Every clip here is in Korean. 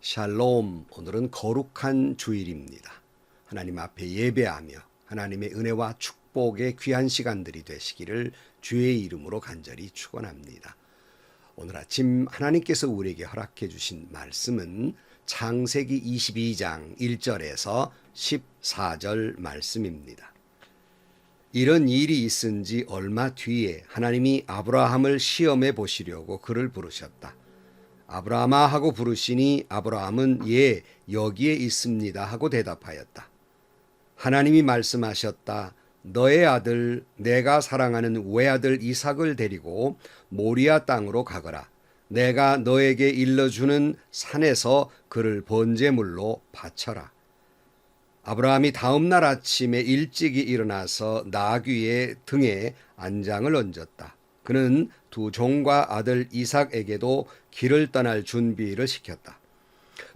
샬롬, 오늘은 거룩한 주일입니다. 하나님 앞에 예배하며 하나님의 은혜와 축복의 귀한 시간들이 되시기를 주의 이름으로 간절히 축원합니다. 오늘 아침 하나님께서 우리에게 허락해 주신 말씀은 창세기 22장 1절에서 14절 말씀입니다. 이런 일이 있은 지 얼마 뒤에 하나님이 아브라함을 시험해 보시려고 그를 부르셨다. 아브라함아 하고 부르시니 아브라함은 예, 여기에 있습니다 하고 대답하였다. 하나님이 말씀하셨다. 너의 아들 내가 사랑하는 외아들 이삭을 데리고 모리아 땅으로 가거라. 내가 너에게 일러주는 산에서 그를 번제물로 바쳐라. 아브라함이 다음 날 아침에 일찍이 일어나서 나귀의 등에 안장을 얹었다. 그는 두 종과 아들 이삭에게도 길을 떠날 준비를 시켰다.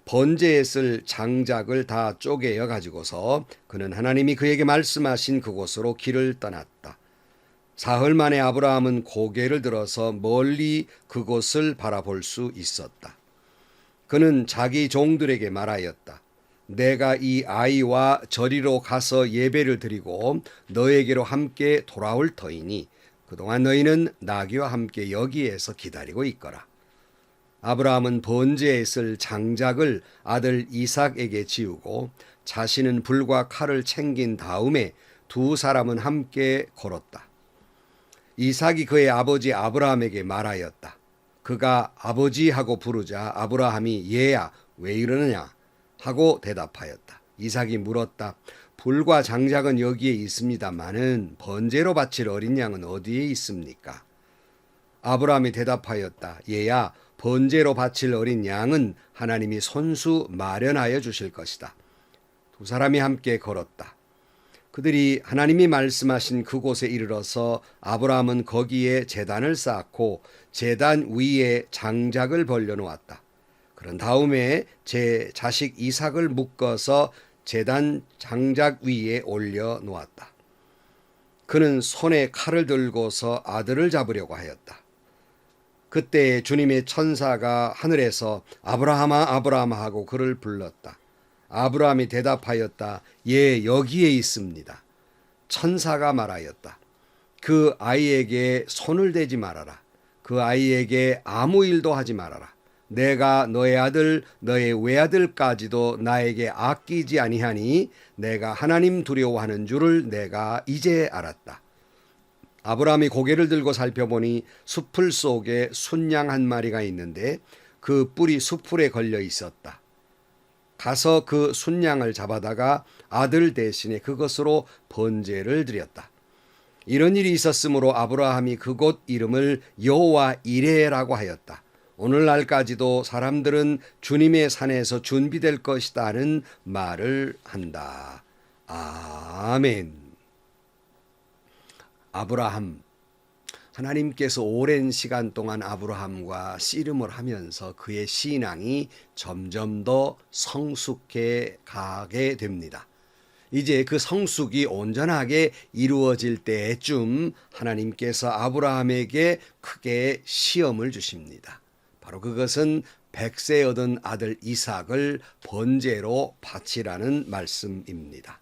번제에 쓸 장작을 다 쪼개어 가지고서 그는 하나님이 그에게 말씀하신 그곳으로 길을 떠났다. 사흘 만에 아브라함은 고개를 들어서 멀리 그곳을 바라볼 수 있었다. 그는 자기 종들에게 말하였다. 내가 이 아이와 저리로 가서 예배를 드리고 너에게로 함께 돌아올 터이니 그동안 너희는 나귀와 함께 여기에서 기다리고 있거라. 아브라함은 번제에 쓸 장작을 아들 이삭에게 지우고 자신은 불과 칼을 챙긴 다음에 두 사람은 함께 걸었다. 이삭이 그의 아버지 아브라함에게 말하였다. 그가 아버지 하고 부르자 아브라함이 얘야 왜 이러느냐 하고 대답하였다. 이삭이 물었다. 불과 장작은 여기에 있습니다마는 번제로 바칠 어린 양은 어디에 있습니까? 아브라함이 대답하였다. 얘야 번제로 바칠 어린 양은 하나님이 손수 마련하여 주실 것이다. 두 사람이 함께 걸었다. 그들이 하나님이 말씀하신 그곳에 이르러서 아브라함은 거기에 제단을 쌓고 제단 위에 장작을 벌려놓았다. 그런 다음에 제 자식 이삭을 묶어서 제단 장작 위에 올려놓았다. 그는 손에 칼을 들고서 아들을 잡으려고 하였다. 그때 주님의 천사가 하늘에서 아브라함아 아브라함아 하고 그를 불렀다. 아브라함이 대답하였다. 예, 여기에 있습니다. 천사가 말하였다. 그 아이에게 손을 대지 말아라. 그 아이에게 아무 일도 하지 말아라. 내가 너의 아들 너의 외아들까지도 나에게 아끼지 아니하니 내가 하나님 두려워하는 줄을 내가 이제 알았다. 아브라함이 고개를 들고 살펴보니 숲풀 속에 순양 한 마리가 있는데 그 뿔이 숲풀에 걸려 있었다. 가서 그 순양을 잡아다가 아들 대신에 그것으로 번제를 드렸다. 이런 일이 있었으므로 아브라함이 그곳 이름을 여호와 이레라고 하였다. 오늘날까지도 사람들은 주님의 산에서 준비될 것이다 하는 말을 한다. 아멘. 아브라함, 하나님께서 오랜 시간 동안 아브라함과 씨름을 하면서 그의 신앙이 점점 더 성숙해 가게 됩니다. 이제 그 성숙이 온전하게 이루어질 때쯤 하나님께서 아브라함에게 크게 시험을 주십니다. 바로 그것은 100세 얻은 아들 이삭을 번제로 바치라는 말씀입니다.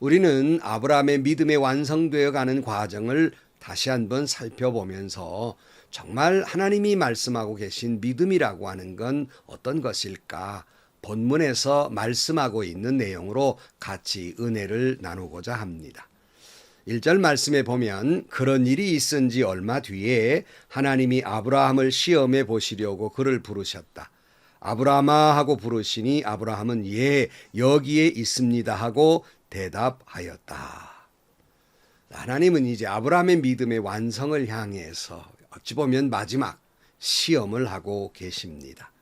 우리는 아브라함의 믿음에 완성되어 가는 과정을 다시 한번 살펴보면서 정말 하나님이 말씀하고 계신 믿음이라고 하는 건 어떤 것일까? 본문에서 말씀하고 있는 내용으로 같이 은혜를 나누고자 합니다. 1절 말씀에 보면 그런 일이 있은 지 얼마 뒤에 하나님이 아브라함을 시험해 보시려고 그를 부르셨다. 아브라함아 하고 부르시니 아브라함은 예, 여기에 있습니다 하고 대답하였다. 하나님은 이제 아브라함의 믿음의 완성을 향해서 어찌 보면 마지막 시험을 하고 계십니다.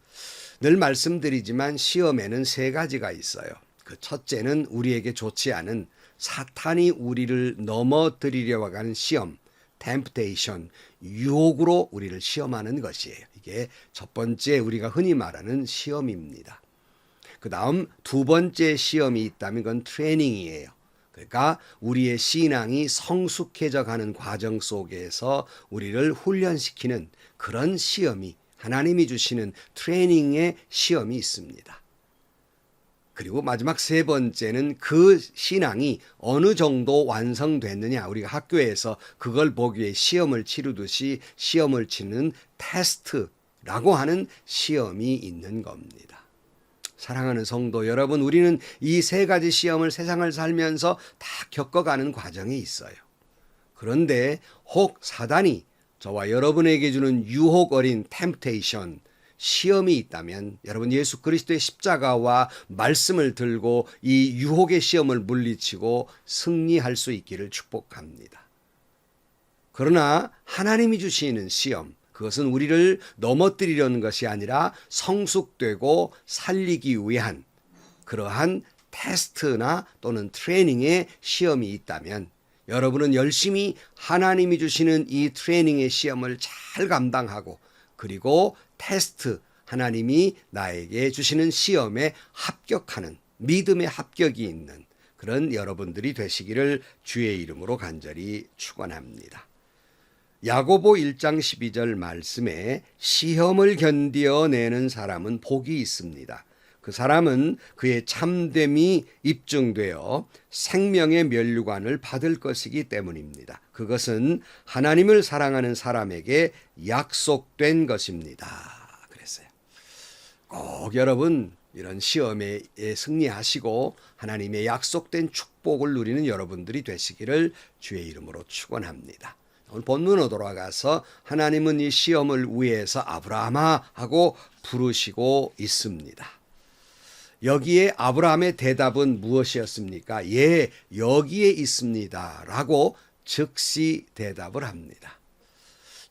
늘 말씀드리지만 시험에는 세 가지가 있어요. 그 첫째는 우리에게 좋지 않은 사탄이 우리를 넘어뜨리려고 하는 시험, temptation, 유혹으로 우리를 시험하는 것이에요. 이게 첫 번째 우리가 흔히 말하는 시험입니다. 그 다음 두 번째 시험이 있다면 그건 트레이닝이에요. 그러니까 우리의 신앙이 성숙해져 가는 과정 속에서 우리를 훈련시키는 그런 시험이 하나님이 주시는 트레이닝의 시험이 있습니다. 그리고 마지막 세 번째는 그 신앙이 어느 정도 완성됐느냐. 우리가 학교에서 그걸 보기 위해 시험을 치르듯이 시험을 치는 테스트라고 하는 시험이 있는 겁니다. 사랑하는 성도 여러분, 우리는 이 세 가지 시험을 세상을 살면서 다 겪어가는 과정에 있어요. 그런데 혹 사단이 저와 여러분에게 주는 유혹 어린 템테이션, 시험이 있다면 여러분 예수 그리스도의 십자가와 말씀을 들고 이 유혹의 시험을 물리치고 승리할 수 있기를 축복합니다. 그러나 하나님이 주시는 시험, 그것은 우리를 넘어뜨리려는 것이 아니라 성숙되고 살리기 위한 그러한 테스트나 또는 트레이닝의 시험이 있다면 여러분은 열심히 하나님이 주시는 이 트레이닝의 시험을 잘 감당하고 그리고 테스트, 하나님이 나에게 주시는 시험에 합격하는 믿음의 합격이 있는 그런 여러분들이 되시기를 주의 이름으로 간절히 축원합니다. 야고보 1장 12절 말씀에 시험을 견디어내는 사람은 복이 있습니다. 그 사람은 그의 참됨이 입증되어 생명의 면류관을 받을 것이기 때문입니다. 그것은 하나님을 사랑하는 사람에게 약속된 것입니다. 그랬어요. 꼭 여러분 이런 시험에 승리하시고 하나님의 약속된 축복을 누리는 여러분들이 되시기를 주의 이름으로 축원합니다. 오늘 본문으로 돌아가서 하나님은 이 시험을 위해서 아브라함아 하고 부르시고 있습니다. 여기에 아브라함의 대답은 무엇이었습니까? 예, 여기에 있습니다 라고 즉시 대답을 합니다.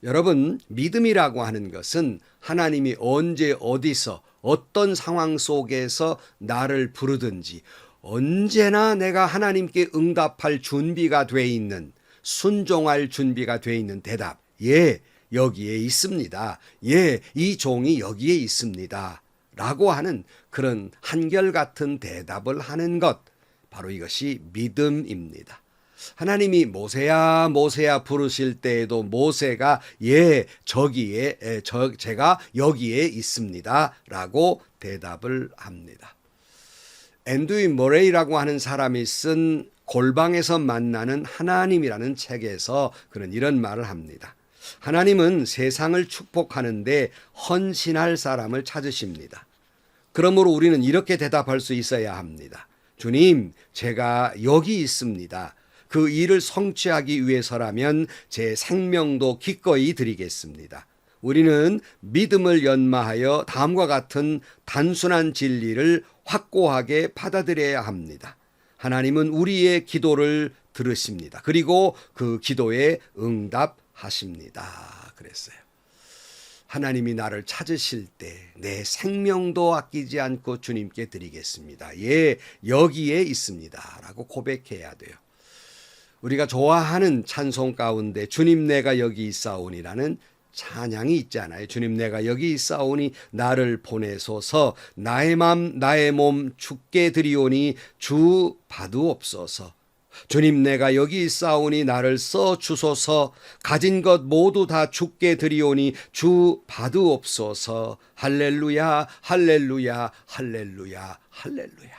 여러분, 믿음이라고 하는 것은 하나님이 언제 어디서 어떤 상황 속에서 나를 부르든지 언제나 내가 하나님께 응답할 준비가 돼 있는, 순종할 준비가 돼 있는 대답. 예, 여기에 있습니다. 예, 이 종이 여기에 있습니다 라고 하는 그런 한결같은 대답을 하는 것, 바로 이것이 믿음입니다. 하나님이 모세야 모세야 부르실 때에도 모세가 예 저기에 제가 여기에 있습니다 라고 대답을 합니다. 앤드류 머레이라고 하는 사람이 쓴 골방에서 만나는 하나님이라는 책에서 그는 이런 말을 합니다. 하나님은 세상을 축복하는데 헌신할 사람을 찾으십니다. 그러므로 우리는 이렇게 대답할 수 있어야 합니다. 주님, 제가 여기 있습니다. 그 일을 성취하기 위해서라면 제 생명도 기꺼이 드리겠습니다. 우리는 믿음을 연마하여 다음과 같은 단순한 진리를 확고하게 받아들여야 합니다. 하나님은 우리의 기도를 들으십니다. 그리고 그 기도에 응답하십니다. 그랬어요. 하나님이 나를 찾으실 때 내 생명도 아끼지 않고 주님께 드리겠습니다. 예, 여기에 있습니다 라고 고백해야 돼요. 우리가 좋아하는 찬송 가운데 주님 내가 여기 있사오니라는 찬양이 있잖아요. 주님 내가 여기 있사오니 나를 보내소서. 나의 맘 나의 몸 주께 드리오니 주 받으옵소서. 주님 내가 여기 있사오니 나를 써 주소서. 가진 것 모두 다 주께 드리오니 주 받으옵소서. 할렐루야 할렐루야 할렐루야 할렐루야.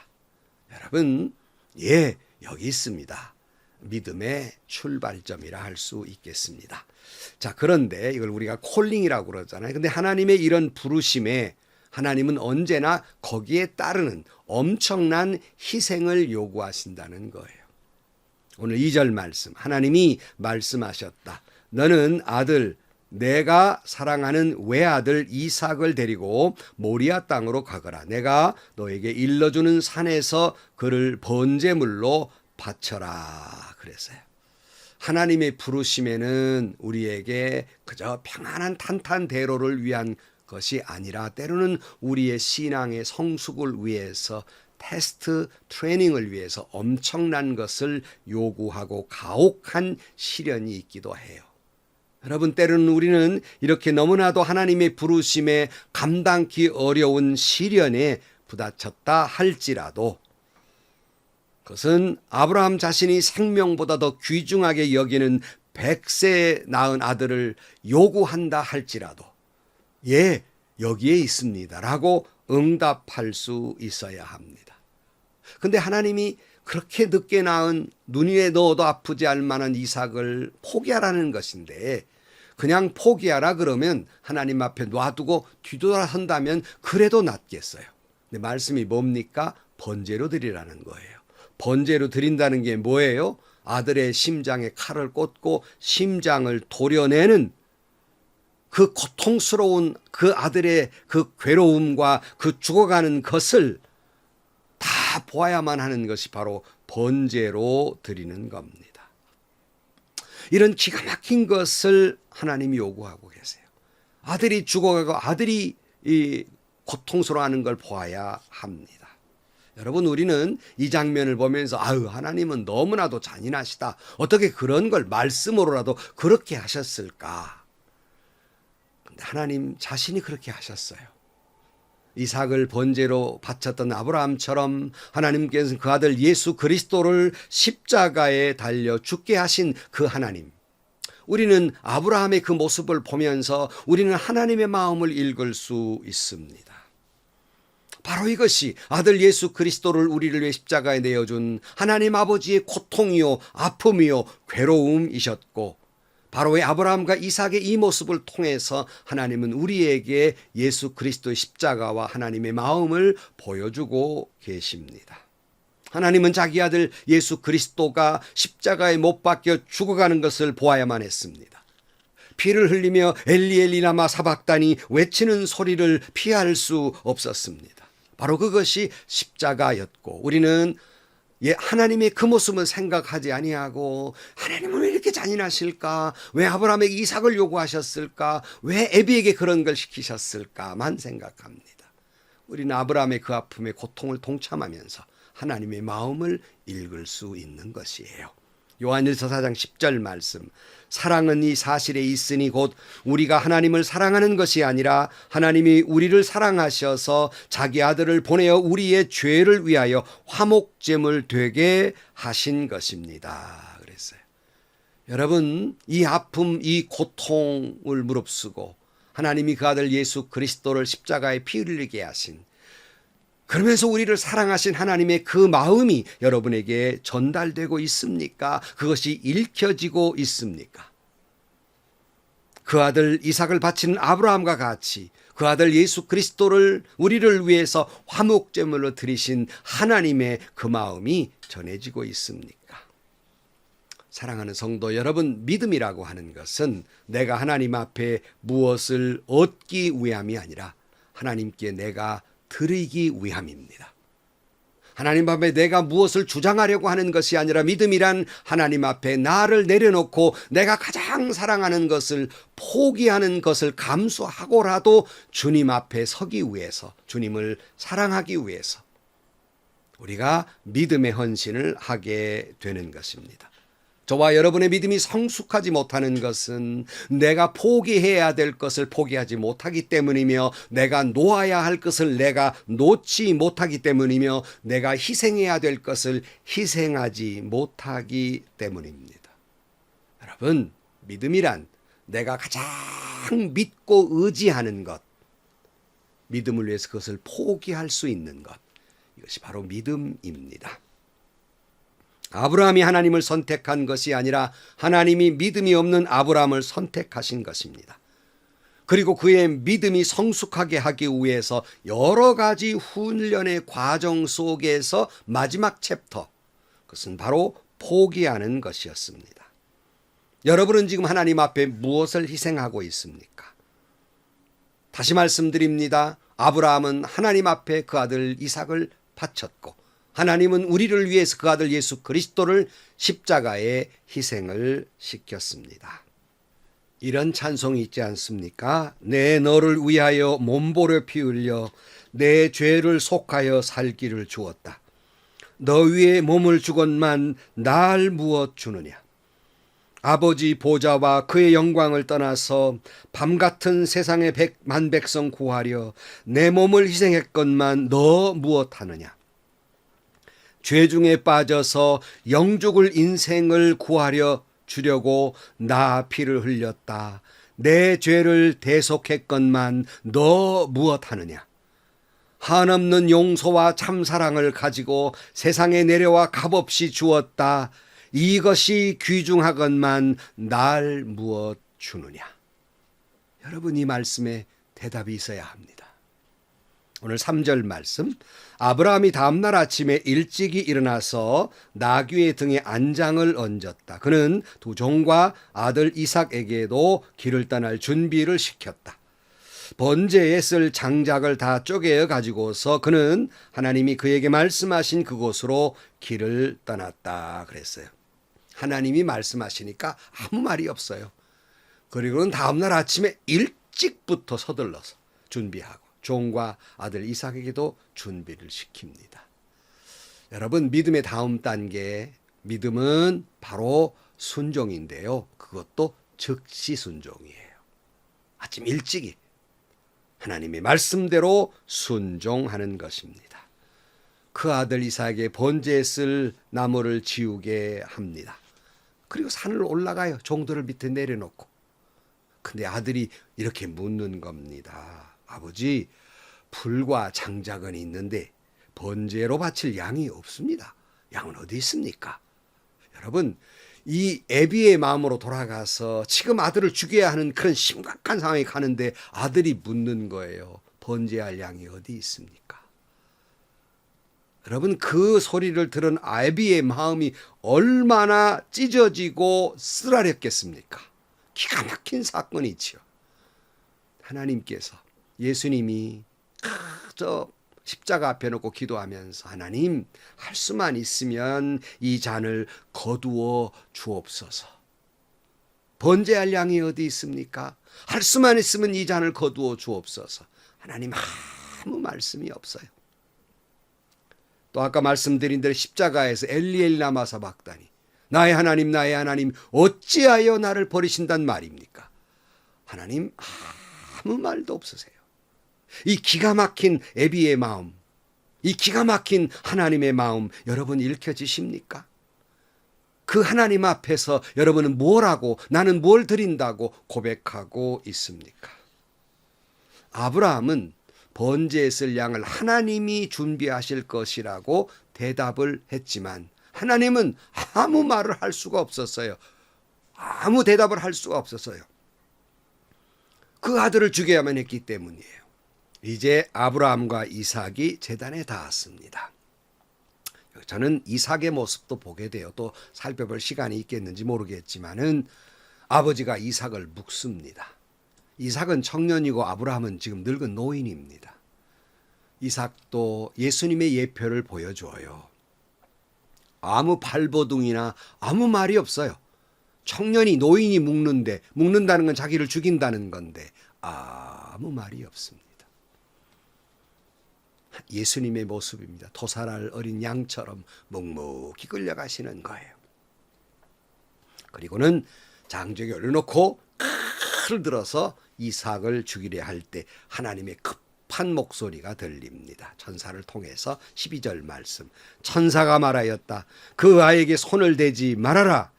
여러분, 예, 여기 있습니다. 믿음의 출발점이라 할 수 있겠습니다. 자, 그런데 이걸 우리가 콜링이라고 그러잖아요. 근데 하나님의 이런 부르심에 하나님은 언제나 거기에 따르는 엄청난 희생을 요구하신다는 거예요. 오늘 2절 말씀, 하나님이 말씀하셨다. 너는 아들, 내가 사랑하는 외아들 이삭을 데리고 모리아 땅으로 가거라. 내가 너에게 일러주는 산에서 그를 번제물로 바쳐라 그랬어요. 하나님의 부르심에는 우리에게 그저 평안한 탄탄대로를 위한 것이 아니라 때로는 우리의 신앙의 성숙을 위해서 테스트 트레이닝을 위해서 엄청난 것을 요구하고 가혹한 시련이 있기도 해요. 여러분, 때로는 우리는 이렇게 너무나도 하나님의 부르심에 감당기 어려운 시련에 부딪혔다 할지라도 그것은 아브라함 자신이 생명보다 더 귀중하게 여기는 100세 낳은 아들을 요구한다 할지라도 예, 여기에 있습니다 라고 응답할 수 있어야 합니다. 근데 하나님이 그렇게 늦게 낳은 눈에 넣어도 아프지 않을 만한 이삭을 포기하라는 것인데, 그냥 포기하라 그러면 하나님 앞에 놔두고 뒤돌아선다면 그래도 낫겠어요. 근데 말씀이 뭡니까? 번제로 드리라는 거예요. 번제로 드린다는 게 뭐예요? 아들의 심장에 칼을 꽂고 심장을 도려내는 그 고통스러운 그 아들의 그 괴로움과 그 죽어가는 것을 다 보아야만 하는 것이 바로 번제로 드리는 겁니다. 이런 기가 막힌 것을 하나님이 요구하고 계세요. 아들이 죽어가고 아들이 이 고통스러워하는 걸 보아야 합니다. 여러분, 우리는 이 장면을 보면서 아유, 하나님은 너무나도 잔인하시다. 어떻게 그런 걸 말씀으로라도 그렇게 하셨을까? 근데 하나님 자신이 그렇게 하셨어요. 이삭을 번제로 바쳤던 아브라함처럼 하나님께서는 그 아들 예수 그리스도를 십자가에 달려 죽게 하신 그 하나님. 우리는 아브라함의 그 모습을 보면서 우리는 하나님의 마음을 읽을 수 있습니다. 바로 이것이 아들 예수 그리스도를 우리를 위해 십자가에 내어준 하나님 아버지의 고통이요, 아픔이요, 괴로움이셨고, 바로 이 아브라함과 이삭의 이 모습을 통해서 하나님은 우리에게 예수 그리스도의 십자가와 하나님의 마음을 보여주고 계십니다. 하나님은 자기 아들 예수 그리스도가 십자가에 못 박혀 죽어가는 것을 보아야만 했습니다. 피를 흘리며 엘리 엘리 라마 사박다니 외치는 소리를 피할 수 없었습니다. 바로 그것이 십자가였고, 우리는 하나님의 그 모습은 생각하지 아니하고 하나님은 왜 이렇게 잔인하실까? 왜 아브라함에게 이삭을 요구하셨을까? 왜 애비에게 그런 걸 시키셨을까만 생각합니다. 우리는 아브라함의 그 아픔의 고통을 동참하면서 하나님의 마음을 읽을 수 있는 것이에요. 요한일서 4장 10절 말씀, 사랑은 이 사실에 있으니 곧 우리가 하나님을 사랑하는 것이 아니라 하나님이 우리를 사랑하셔서 자기 아들을 보내어 우리의 죄를 위하여 화목제물 되게 하신 것입니다. 그랬어요. 여러분, 이 아픔, 이 고통을 무릅쓰고 하나님이 그 아들 예수 그리스도를 십자가에 피 흘리게 하신, 그러면서 우리를 사랑하신 하나님의 그 마음이 여러분에게 전달되고 있습니까? 그것이 읽혀지고 있습니까? 그 아들 이삭을 바치는 아브라함과 같이 그 아들 예수 그리스도를 우리를 위해서 화목제물로 드리신 하나님의 그 마음이 전해지고 있습니까? 사랑하는 성도 여러분, 믿음이라고 하는 것은 내가 하나님 앞에 무엇을 얻기 위함이 아니라 하나님께 내가 드리기 위함입니다. 하나님 앞에 내가 무엇을 주장하려고 하는 것이 아니라 믿음이란 하나님 앞에 나를 내려놓고 내가 가장 사랑하는 것을 포기하는 것을 감수하고라도 주님 앞에 서기 위해서, 주님을 사랑하기 위해서 우리가 믿음의 헌신을 하게 되는 것입니다. 저와 여러분의 믿음이 성숙하지 못하는 것은 내가 포기해야 될 것을 포기하지 못하기 때문이며, 내가 놓아야 할 것을 내가 놓지 못하기 때문이며, 내가 희생해야 될 것을 희생하지 못하기 때문입니다. 여러분, 믿음이란 내가 가장 믿고 의지하는 것, 믿음을 위해서 그것을 포기할 수 있는 것, 이것이 바로 믿음입니다. 아브라함이 하나님을 선택한 것이 아니라 하나님이 믿음이 없는 아브라함을 선택하신 것입니다. 그리고 그의 믿음이 성숙하게 하기 위해서 여러 가지 훈련의 과정 속에서 마지막 챕터, 그것은 바로 포기하는 것이었습니다. 여러분은 지금 하나님 앞에 무엇을 희생하고 있습니까? 다시 말씀드립니다. 아브라함은 하나님 앞에 그 아들 이삭을 바쳤고, 하나님은 우리를 위해서 그 아들 예수 그리스도를 십자가에 희생을 시켰습니다. 이런 찬송이 있지 않습니까? 내 너를 위하여 몸보려 피 흘려 내 죄를 속하여 살기를 주었다. 너 위에 몸을 주건만 날 무엇 주느냐. 아버지 보좌와 그의 영광을 떠나서 밤같은 세상의 백만 백성 구하려 내 몸을 희생했건만 너 무엇하느냐. 죄 중에 빠져서 영죽을 인생을 구하려 주려고 나 피를 흘렸다. 내 죄를 대속했건만 너 무엇하느냐? 한없는 용서와 참사랑을 가지고 세상에 내려와 값없이 주었다. 이것이 귀중하건만 날 무엇 주느냐? 여러분, 이 말씀에 대답이 있어야 합니다. 오늘 3절 말씀, 아브라함이 다음날 아침에 일찍이 일어나서 나귀의 등에 안장을 얹었다. 그는 두 종과 아들 이삭에게도 길을 떠날 준비를 시켰다. 번제에 쓸 장작을 다 쪼개어 가지고서 그는 하나님이 그에게 말씀하신 그곳으로 길을 떠났다 그랬어요. 하나님이 말씀하시니까 아무 말이 없어요. 그리고는 다음날 아침에 일찍부터 서둘러서 준비하고 종과 아들 이삭에게도 준비를 시킵니다. 여러분, 믿음의 다음 단계, 믿음은 바로 순종인데요. 그것도 즉시 순종이에요. 아침 일찍이 하나님의 말씀대로 순종하는 것입니다. 그 아들 이삭에게 번제에 쓸 나무를 지우게 합니다. 그리고 산을 올라가요. 종들을 밑에 내려놓고. 근데 아들이 이렇게 묻는 겁니다. 아버지, 불과 장작은 있는데 번제로 바칠 양이 없습니다. 양은 어디 있습니까? 여러분, 이 애비의 마음으로 돌아가서 지금 아들을 죽여야 하는 그런 심각한 상황이 가는데 아들이 묻는 거예요. 번제할 양이 어디 있습니까? 여러분, 그 소리를 들은 애비의 마음이 얼마나 찢어지고 쓰라렸겠습니까? 기가 막힌 사건이지요. 하나님께서, 예수님이 저 십자가 앞에 놓고 기도하면서 하나님, 할 수만 있으면 이 잔을 거두어 주옵소서. 번제할 양이 어디 있습니까? 할 수만 있으면 이 잔을 거두어 주옵소서. 하나님, 아무 말씀이 없어요. 또 아까 말씀드린 대로 십자가에서 엘리 라마 사박다니, 나의 하나님 나의 하나님 어찌하여 나를 버리신단 말입니까? 하나님, 아무 말도 없으세요. 이 기가 막힌 애비의 마음, 이 기가 막힌 하나님의 마음, 여러분 읽혀지십니까? 그 하나님 앞에서 여러분은 뭘 하고 나는 뭘 드린다고 고백하고 있습니까? 아브라함은 번제에 쓸 양을 하나님이 준비하실 것이라고 대답을 했지만 하나님은 아무 말을 할 수가 없었어요. 아무 대답을 할 수가 없었어요. 그 아들을 죽여야만 했기 때문이에요. 이제 아브라함과 이삭이 제단에 닿았습니다. 저는 이삭의 모습도 보게 돼요. 또 살펴볼 시간이 있겠는지 모르겠지만은 아버지가 이삭을 묵습니다. 이삭은 청년이고 아브라함은 지금 늙은 노인입니다. 이삭도 예수님의 예표를 보여줘요. 아무 발버둥이나 아무 말이 없어요. 청년이 노인이 묵는다는 건 자기를 죽인다는 건데 아무 말이 없습니다. 예수님의 모습입니다. 도살할 어린 양처럼 묵묵히 끌려가시는 거예요. 그리고는 장족에 올려놓고 칼을 들어서 이삭을 죽이려 할 때 하나님의 급한 목소리가 들립니다. 천사를 통해서 12절 말씀. 천사가 말하였다. 그 아이에게 손을 대지 말아라.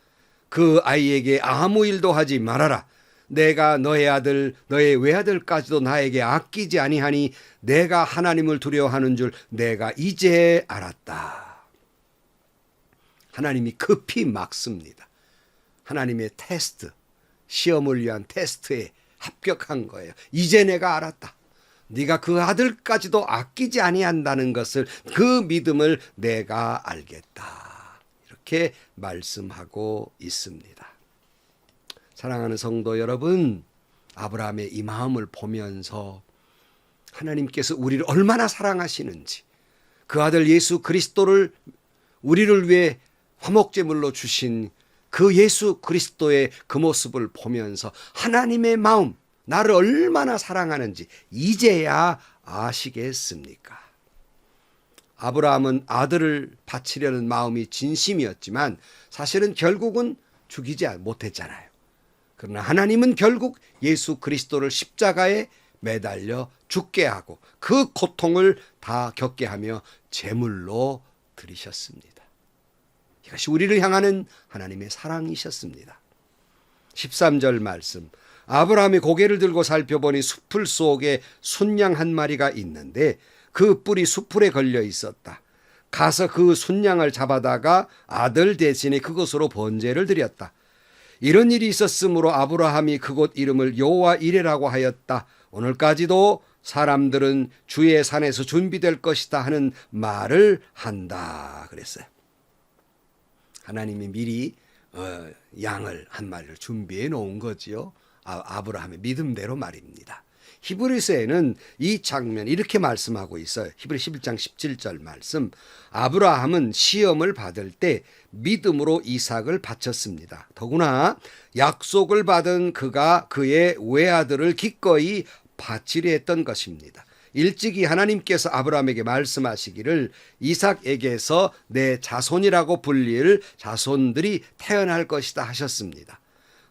그 아이에게 아무 일도 하지 말아라. 내가 너의 아들 너의 외아들까지도 나에게 아끼지 아니하니 내가 하나님을 두려워하는 줄 내가 이제 알았다. 하나님이 급히 막습니다. 하나님의 테스트, 시험을 위한 테스트에 합격한 거예요. 이제 내가 알았다. 네가 그 아들까지도 아끼지 아니한다는 것을, 그 믿음을 내가 알겠다. 이렇게 말씀하고 있습니다. 사랑하는 성도 여러분, 아브라함의 이 마음을 보면서 하나님께서 우리를 얼마나 사랑하시는지, 그 아들 예수 그리스도를 우리를 위해 화목제물로 주신 그 예수 그리스도의 그 모습을 보면서 하나님의 마음, 나를 얼마나 사랑하는지 이제야 아시겠습니까? 아브라함은 아들을 바치려는 마음이 진심이었지만 사실은 결국은 죽이지 못했잖아요. 그러나 하나님은 결국 예수 그리스도를 십자가에 매달려 죽게 하고 그 고통을 다 겪게 하며 제물로 드리셨습니다. 이것이 우리를 향하는 하나님의 사랑이셨습니다. 13절 말씀. 아브라함이 고개를 들고 살펴보니 숲풀 속에 순양 한 마리가 있는데 그 뿔이 숲풀에 걸려 있었다. 가서 그 순양을 잡아다가 아들 대신에 그것으로 번제를 드렸다. 이런 일이 있었으므로 아브라함이 그곳 이름을 여호와 이레라고 하였다. 오늘까지도 사람들은 주의 산에서 준비될 것이다 하는 말을 한다 그랬어요. 하나님이 미리 양을 한 마리를 준비해 놓은 거지요. 아브라함의 믿음대로 말입니다. 히브리서에는 이 장면 이렇게 말씀하고 있어요. 히브리 11장 17절 말씀. 아브라함은 시험을 받을 때 믿음으로 이삭을 바쳤습니다. 더구나 약속을 받은 그가 그의 외아들을 기꺼이 바치려 했던 것입니다. 일찍이 하나님께서 아브라함에게 말씀하시기를 이삭에게서 내 자손이라고 불릴 자손들이 태어날 것이다 하셨습니다.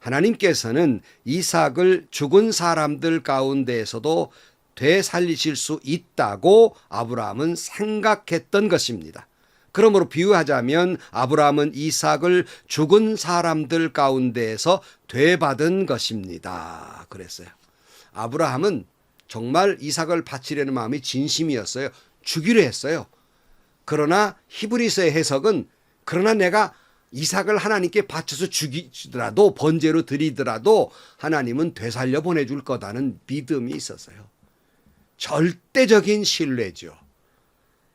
하나님께서는 이삭을 죽은 사람들 가운데에서도 되살리실 수 있다고 아브라함은 생각했던 것입니다. 그러므로 비유하자면 아브라함은 이삭을 죽은 사람들 가운데에서 되받은 것입니다. 그랬어요. 아브라함은 정말 이삭을 바치려는 마음이 진심이었어요. 주기로 했어요. 그러나 히브리서의 해석은 그러나 내가 이삭을 하나님께 바쳐서 죽이더라도 번제로 드리더라도 하나님은 되살려 보내줄 거다는 믿음이 있었어요. 절대적인 신뢰죠.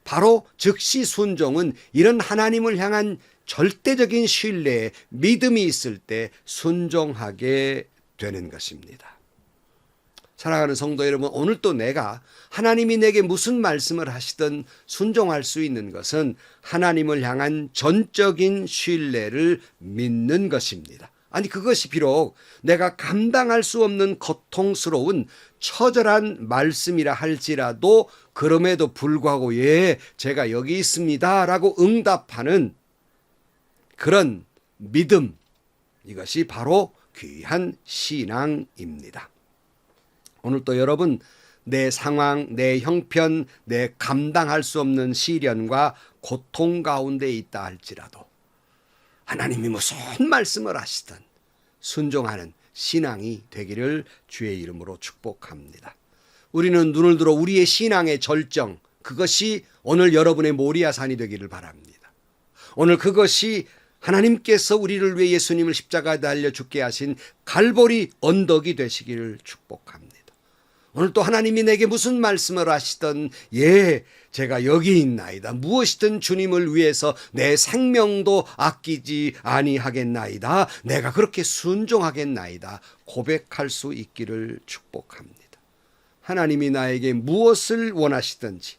바로 즉시 순종은 이런 하나님을 향한 절대적인 신뢰에 믿음이 있을 때 순종하게 되는 것입니다. 사랑하는 성도 여러분, 오늘 또 내가 하나님이 내게 무슨 말씀을 하시든 순종할 수 있는 것은 하나님을 향한 전적인 신뢰를 믿는 것입니다. 아니 그것이 비록 내가 감당할 수 없는 고통스러운 처절한 말씀이라 할지라도 그럼에도 불구하고 예, 제가 여기 있습니다 라고 응답하는 그런 믿음, 이것이 바로 귀한 신앙입니다. 오늘 또 여러분 내 상황, 내 형편, 내 감당할 수 없는 시련과 고통 가운데 있다 할지라도 하나님이 무슨 말씀을 하시든 순종하는 신앙이 되기를 주의 이름으로 축복합니다. 우리는 눈을 들어 우리의 신앙의 절정, 그것이 오늘 여러분의 모리아산이 되기를 바랍니다. 오늘 그것이 하나님께서 우리를 위해 예수님을 십자가에 달려 죽게 하신 갈보리 언덕이 되시기를 축복합니다. 오늘 또 하나님이 내게 무슨 말씀을 하시든 예, 제가 여기 있나이다. 무엇이든 주님을 위해서 내 생명도 아끼지 아니하겠나이다. 내가 그렇게 순종하겠나이다. 고백할 수 있기를 축복합니다. 하나님이 나에게 무엇을 원하시든지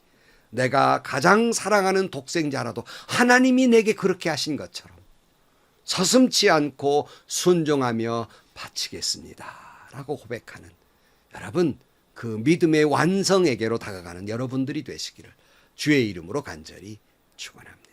내가 가장 사랑하는 독생자라도 하나님이 내게 그렇게 하신 것처럼 서슴지 않고 순종하며 바치겠습니다 라고 고백하는 여러분, 그 믿음의 완성에게로 다가가는 여러분들이 되시기를 주의 이름으로 간절히 축원합니다.